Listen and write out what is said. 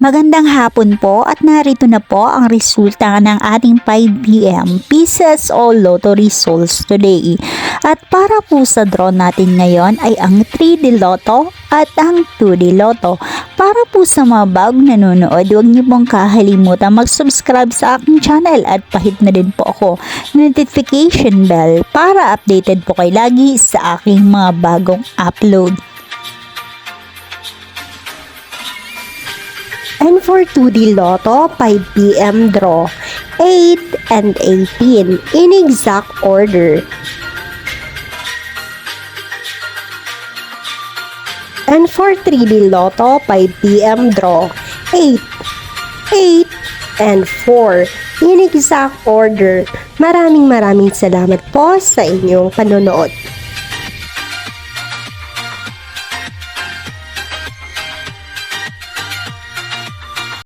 Magandang hapon po at narito na po ang resulta ng ating 5pm Pieces o Lotto results today. At para po sa draw natin ngayon ay ang 3D Lotto at ang 2D Lotto. Para po sa mga bagong nanonood, huwag niyo pong kakalimutan mag-subscribe sa aking channel at pahit na din po ako notification bell para updated po kayo lagi sa aking mga bagong upload. And for 2D Lotto, 5pm draw, 8 and 18 in exact order. And for 3D Lotto, 5pm draw, 8, 8, and 4 in exact order. Maraming salamat po sa inyong panonood.